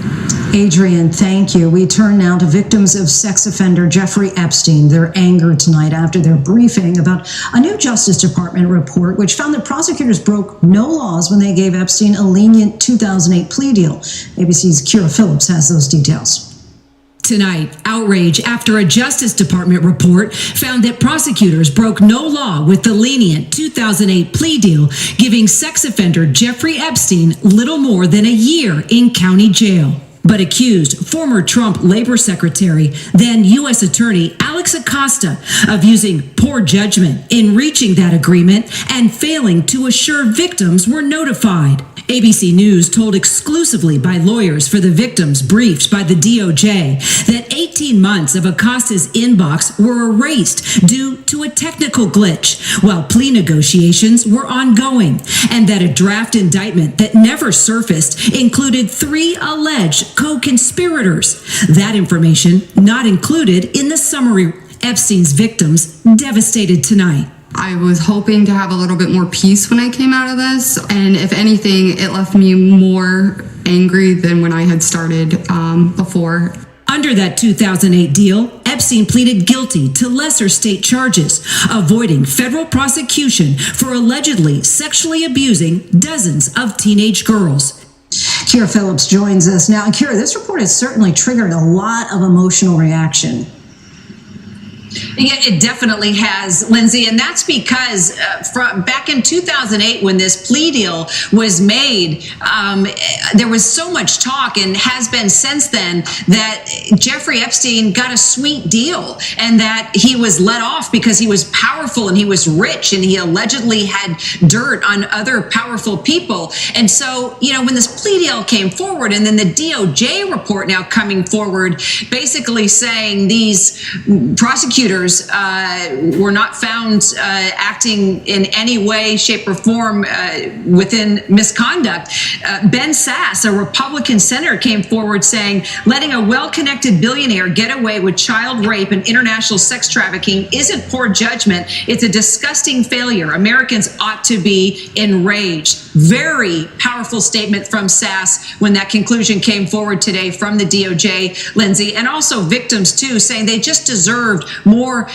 Adrian, thank you. We turn now to victims of sex offender Jeffrey Epstein. Their anger tonight after their briefing about a new Justice Department report which found that prosecutors broke no laws when they gave Epstein a lenient 2008 plea deal. ABC's Kira Phillips has those details. Tonight, outrage after a Justice Department report found that prosecutors broke no law with the lenient 2008 plea deal, giving sex offender Jeffrey Epstein little more than a year in county jail. But accused former Trump Labor Secretary, then U.S. Attorney Alex Acosta, of using poor judgment in reaching that agreement and failing to assure victims were notified. ABC News told exclusively by lawyers for the victims briefed by the DOJ that 18 months of Acosta's inbox were erased due to a technical glitch, while plea negotiations were ongoing, and that a draft indictment that never surfaced included 3 alleged co-conspirators. That information not included in the summary. Epstein's victims devastated tonight. I was hoping to have a little bit more peace when I came out of this, and if anything, it left me more angry than when I had started before. Under that 2008 deal, Epstein pleaded guilty to lesser state charges, avoiding federal prosecution for allegedly sexually abusing dozens of teenage girls. Kira Phillips joins us now. And Kira, this report has certainly triggered a lot of emotional reaction. Yeah, it definitely has, Lindsay, and that's because from back in 2008 when this plea deal was made, there was so much talk and has been since then that Jeffrey Epstein got a sweet deal and that he was let off because he was powerful and he was rich and he allegedly had dirt on other powerful people. And so, you know, when this plea deal came forward and then the DOJ report now coming forward, basically saying these prosecutors were not found acting in any way, shape, or form within misconduct. Ben Sasse, a Republican senator, came forward saying, letting a well-connected billionaire get away with child rape and international sex trafficking isn't poor judgment. It's a disgusting failure. Americans ought to be enraged. Very powerful statement from Sasse when that conclusion came forward today from the DOJ, Lindsay, and also victims, too, saying they just deserved more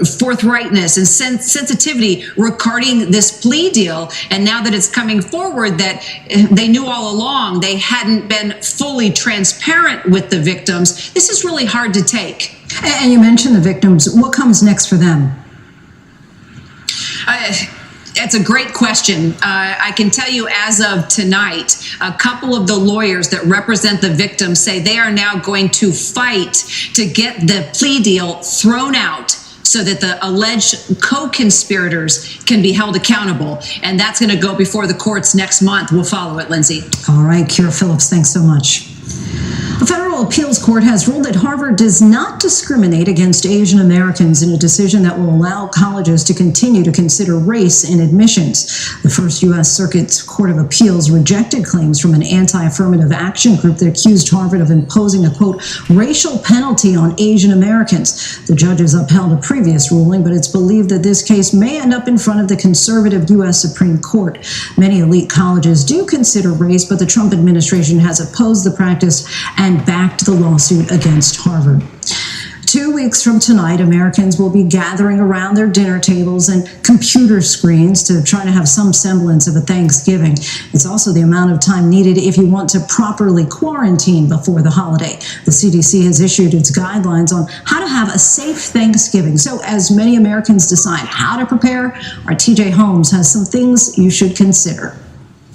forthrightness and sensitivity regarding this plea deal. And now that it's coming forward that they knew all along they hadn't been fully transparent with the victims, this is really hard to take. And you mentioned the victims. What comes next for them? That's a great question. I can tell you as of tonight, a couple of the lawyers that represent the victims say they are now going to fight to get the plea deal thrown out so that the alleged co-conspirators can be held accountable. And that's going to go before the courts next month. We'll follow it, Lindsay. All right, Kira Phillips, thanks so much. A federal appeals court has ruled that Harvard does not discriminate against Asian Americans in a decision that will allow colleges to continue to consider race in admissions. The First U.S. Circuit Court of Appeals rejected claims from an anti-affirmative action group that accused Harvard of imposing a, quote, racial penalty on Asian Americans. The judges upheld a previous ruling, but it's believed that this case may end up in front of the conservative U.S. Supreme Court. Many elite colleges do consider race, but the Trump administration has opposed the practice and backed the lawsuit against Harvard. 2 weeks from tonight, Americans will be gathering around their dinner tables and computer screens to try to have some semblance of a Thanksgiving. It's also the amount of time needed if you want to properly quarantine before the holiday. The CDC has issued its guidelines on how to have a safe Thanksgiving. So as many Americans decide how to prepare, our TJ Holmes has some things you should consider.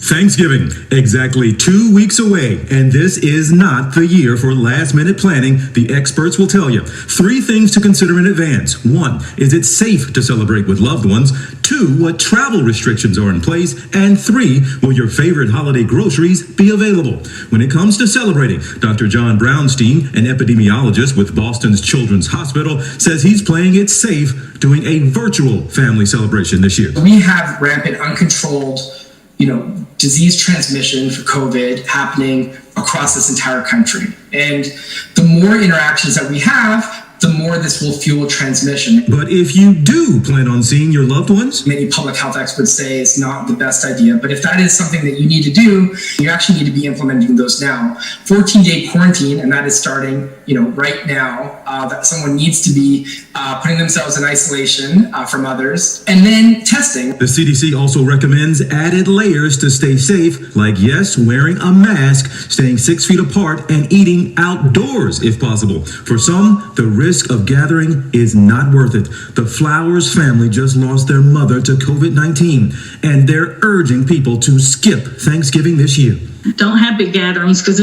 Thanksgiving, exactly 2 weeks away, and this is not the year for last-minute planning. The experts will tell you 3 things to consider in advance. 1, is it safe to celebrate with loved ones? 2, what travel restrictions are in place? And 3, will your favorite holiday groceries be available? When it comes to celebrating, Dr. John Brownstein, an epidemiologist with Boston's Children's Hospital, says he's playing it safe doing a virtual family celebration this year. We have rampant, uncontrolled, disease transmission for COVID happening across this entire country. And the more interactions that we have, the more this will fuel transmission. But if you do plan on seeing your loved ones? Many public health experts say it's not the best idea, but if that is something that you need to do, you actually need to be implementing those now. 14-day quarantine, and that is starting, right now, that someone needs to be putting themselves in isolation from others, and then testing. The CDC also recommends added layers to stay safe, like yes, wearing a mask, staying 6 feet apart, and eating outdoors if possible. For some, the risk of gathering is not worth it. The Flowers family just lost their mother to COVID-19, and they're urging people to skip Thanksgiving this year. Don't have big gatherings because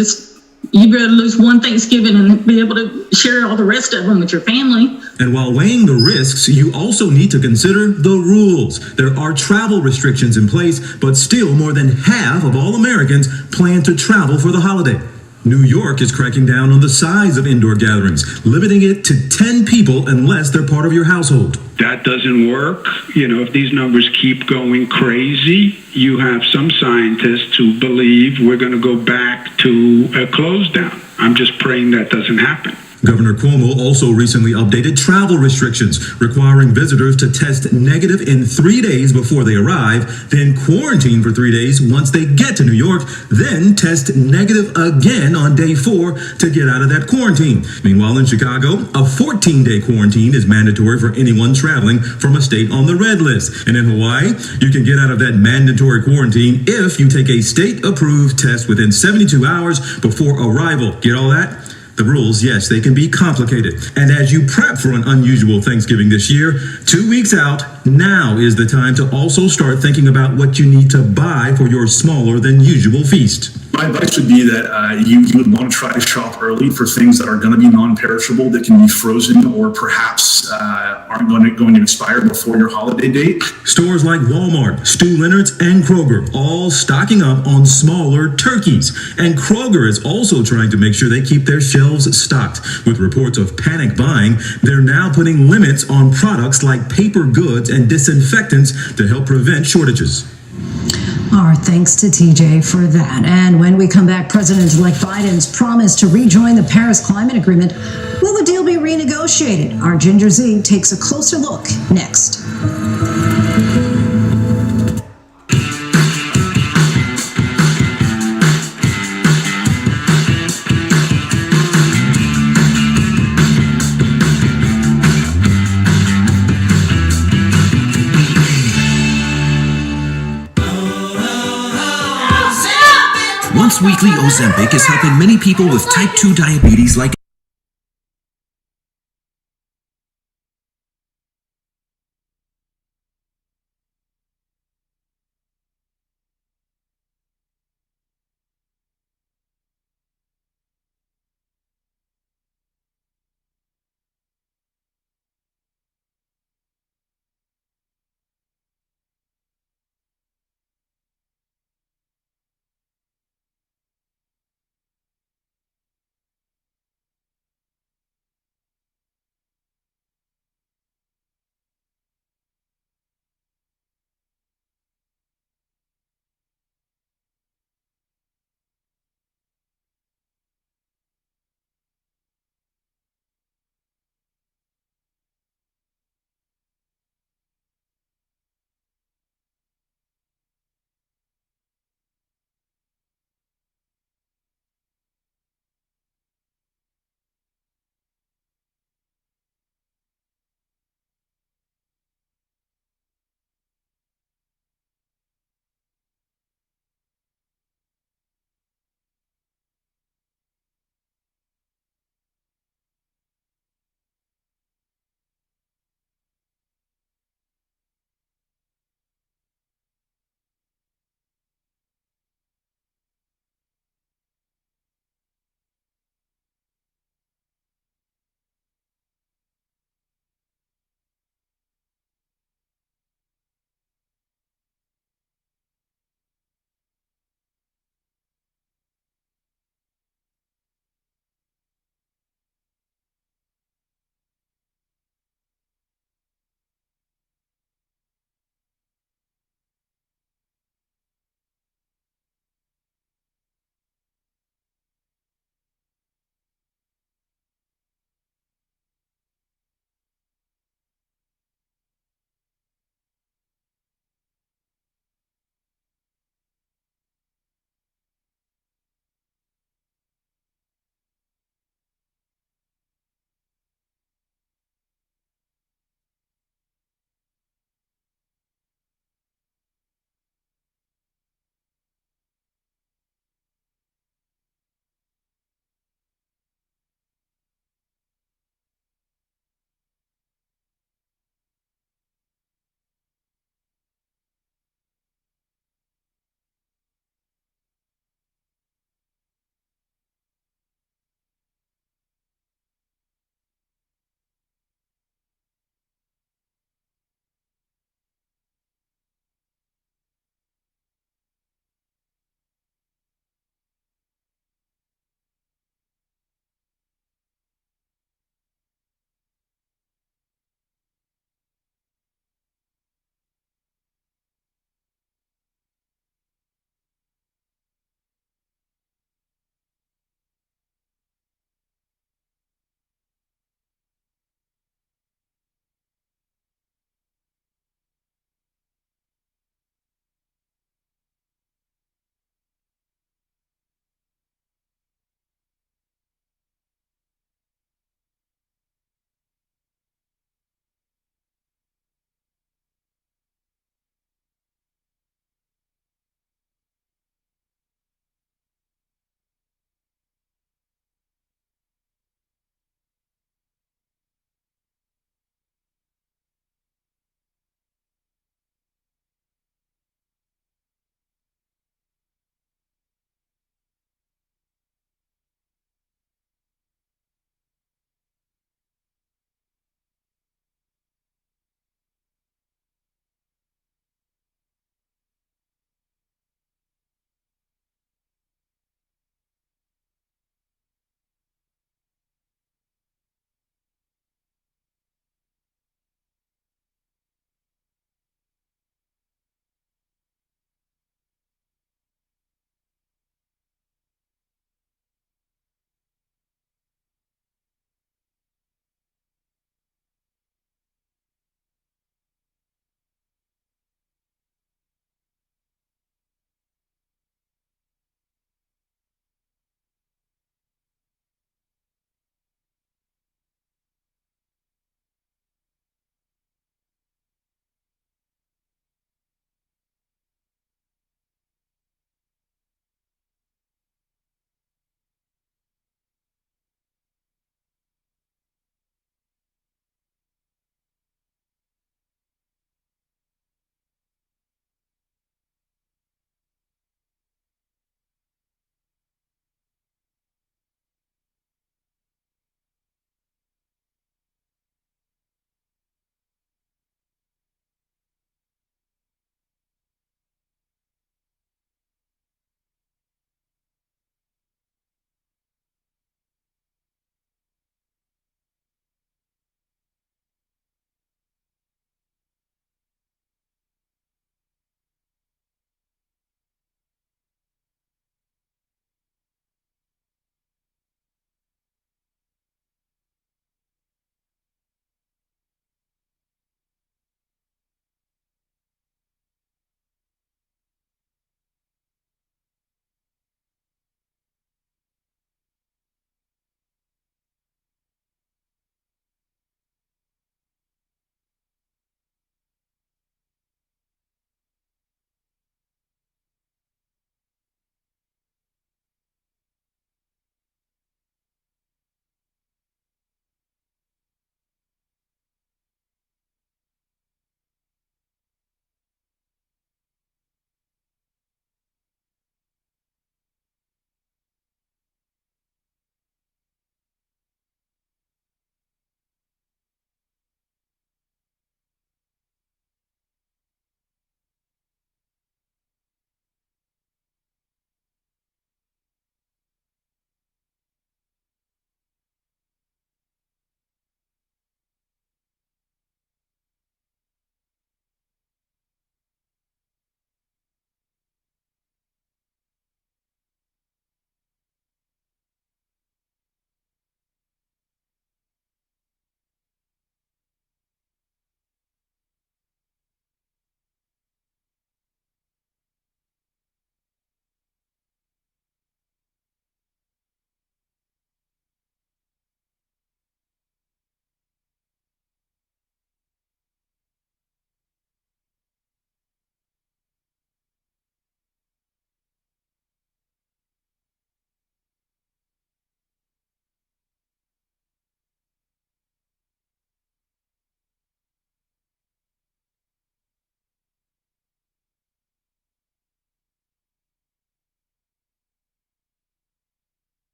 you'd rather lose one Thanksgiving and be able to share all the rest of them with your family. And while weighing the risks, you also need to consider the rules. There are travel restrictions in place, but still more than half of all Americans plan to travel for the holiday. New York is cracking down on the size of indoor gatherings, limiting it to 10 people unless they're part of your household. That doesn't work. If these numbers keep going crazy, you have some scientists who believe we're going to go back to a close down. I'm just praying that doesn't happen. Governor Cuomo also recently updated travel restrictions, requiring visitors to test negative in 3 days before they arrive, then quarantine for 3 days once they get to New York, then test negative again on day 4 to get out of that quarantine. Meanwhile, in Chicago, a 14-day quarantine is mandatory for anyone traveling from a state on the red list. And in Hawaii, you can get out of that mandatory quarantine if you take a state-approved test within 72 hours before arrival. Get all that? The rules, yes, they can be complicated. And as you prep for an unusual Thanksgiving this year, 2 weeks out, now is the time to also start thinking about what you need to buy for your smaller than usual feast. My advice would be that you would want to try to shop early for things that are going to be non-perishable, that can be frozen or perhaps aren't going to expire before your holiday date. Stores like Walmart, Stu Leonard's, and Kroger all stocking up on smaller turkeys. And Kroger is also trying to make sure they keep their shelves stocked. With reports of panic buying, they're now putting limits on products like paper goods and disinfectants to help prevent shortages. Our thanks to TJ for that. And when we come back, President-elect Biden's promise to rejoin the Paris Climate Agreement. Will the deal be renegotiated? Our Ginger Z takes a closer look next. Once weekly Ozempic is helping many people with type 2 diabetes like